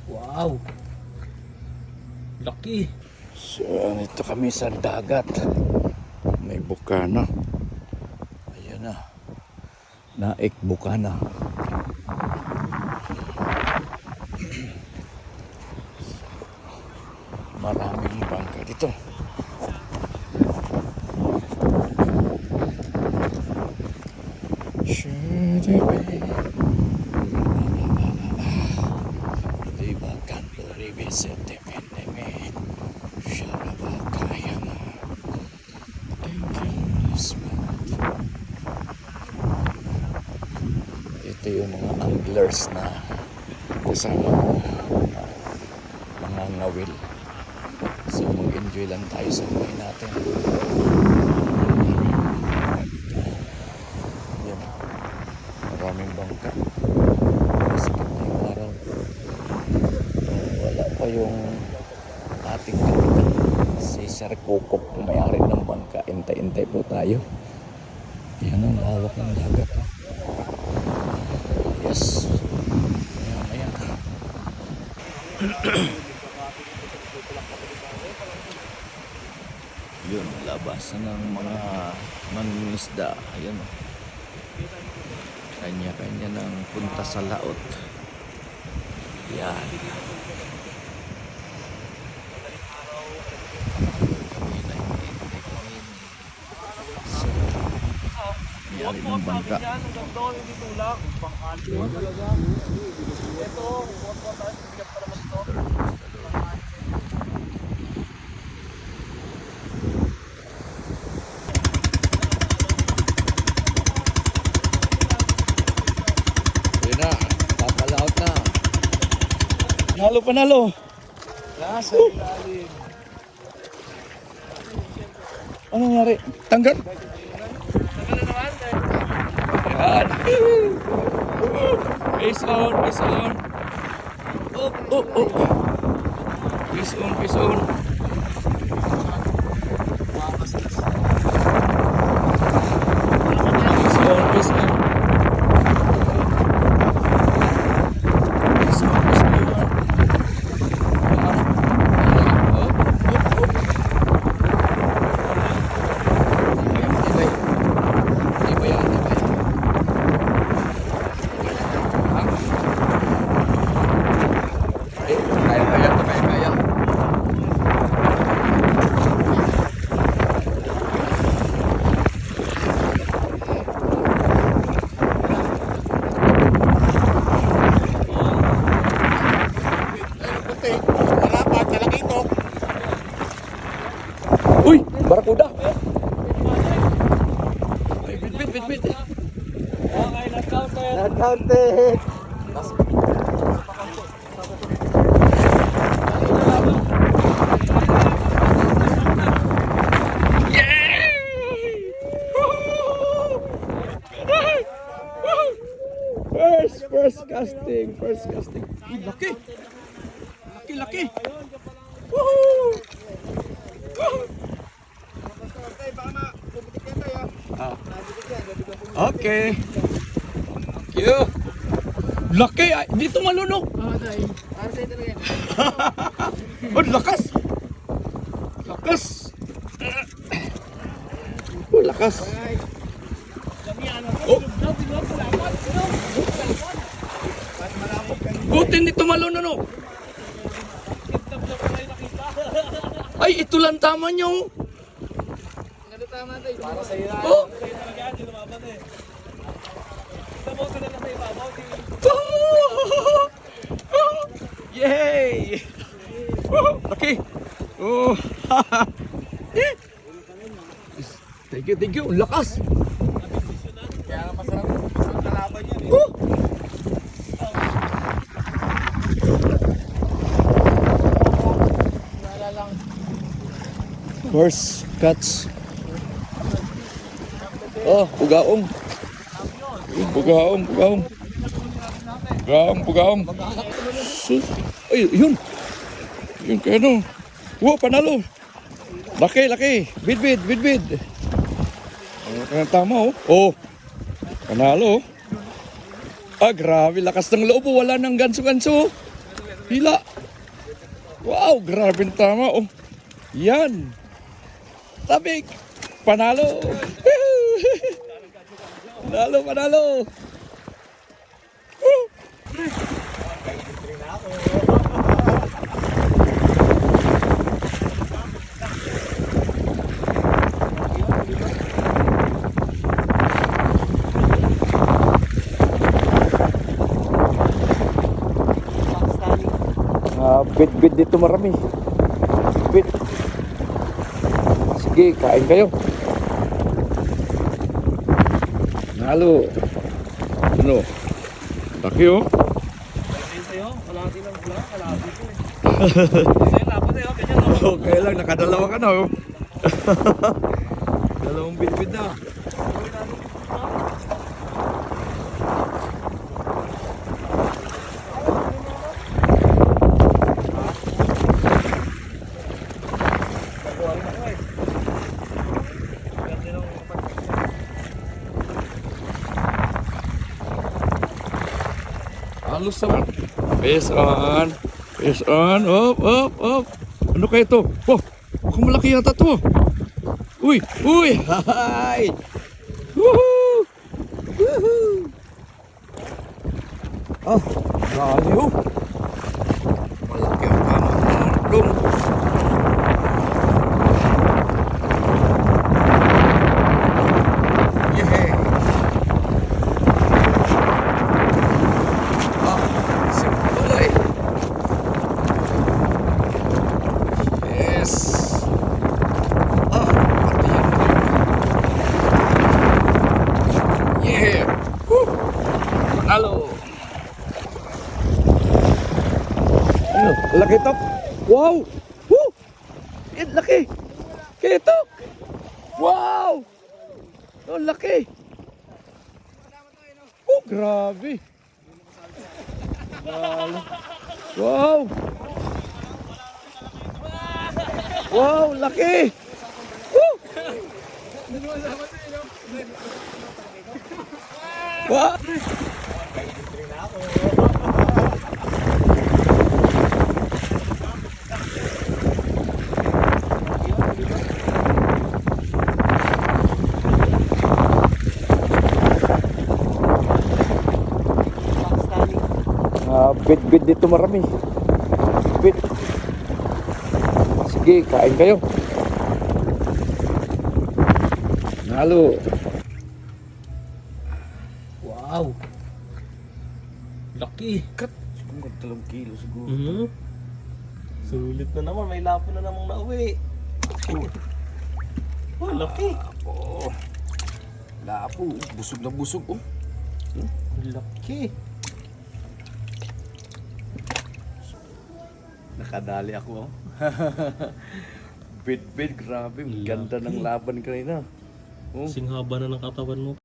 Wow! Laki! So, ito kami sa dagat. May bukana. Ayan na. Naik bukana. Maraming bangka dito. Diba kanto ribisete meneme. Sharabakayama. Thank you, Smart. Ito yung mga anglers na kasama mga ngawil. So mag-enjoy lang tayo sa buhay natin. Yan. Maraming bangka. Masikip na yung araw. Wala pa yung ating kapitan, si Sir Kokok, may-ari ng bangka. Intay-intay po tayo. Yan ang lawak ng dagat. Yes. Ayan. Yun, labasan ng mga mangingisda. Ayan. Kanya-kanya ng punta sa laot. Yan. May-ari ng bangka. Na, papalaot na. Panalo. Nasa ilalim. Ano nangyari? Tanggal? Yan. Face on. Oh. Face on. Face on. Uy, barakuda. Ay, bit. Okay, not-counted. Counted. First casting. Laki. Woohoo! Okay. Thank you. Laki. Dito malunok. Oh, lakas. Oh, lakas. Oh. Buti hindi tumalunok. Ay, ito lang tama nyo. Para sa iyo. Oh. Yay! Okay. Oh. Thank you. Lakas. Kaya masarap ang kalaban yan eh. First catch. Oh, bugaong. Sus. Ay, yun. Yun kaya no. Wow, panalo. Laki. Bid. Tama oh. Oh. Panalo. Ah, grabe. Lakas ng loob. Wala nang ganso-ganso. Hila. Wow, grabe tama oh. Yan. Tabik. Panalo. Panalo, panalo. Bit dito marami. Bit. Sige, kain kayo. Halo. Ano? Laki oh. Kalahati lang pula, kalahati ko eh. Kasi lapot eh, ganyan oh. Okay lang, nakadalawa ka na oh. Dalawang bit na. Halos naman. Face on. Face on. Up, up, up. Ano kaya ito? Oh, mukhang malaki yata ito. Uy, uy. Hi. Woohoo. Woohoo. Oh, grabe oh. Malaki ang kamang nandong. Yeah. Halo. Ano? Laki ito. Wow. Woo! Laki. Kito. Wow. Oh, laki. Oh, grabe. Wow. Wow, laki. Woo! Wow. Bit dito marami. Bit. Sige, kain kayo. Halo. Wow. Laki. Kat. Siguro 3 kilo siguro. Sulit na naman, may lapo na namang nauwi. Oh, laki. Oh. Lapo, busog na busog oh. Laki. Nakadali ako oh. Bit, grabe. Ganda ng laban kanina. Oh. Singhaba na ng katawan mo.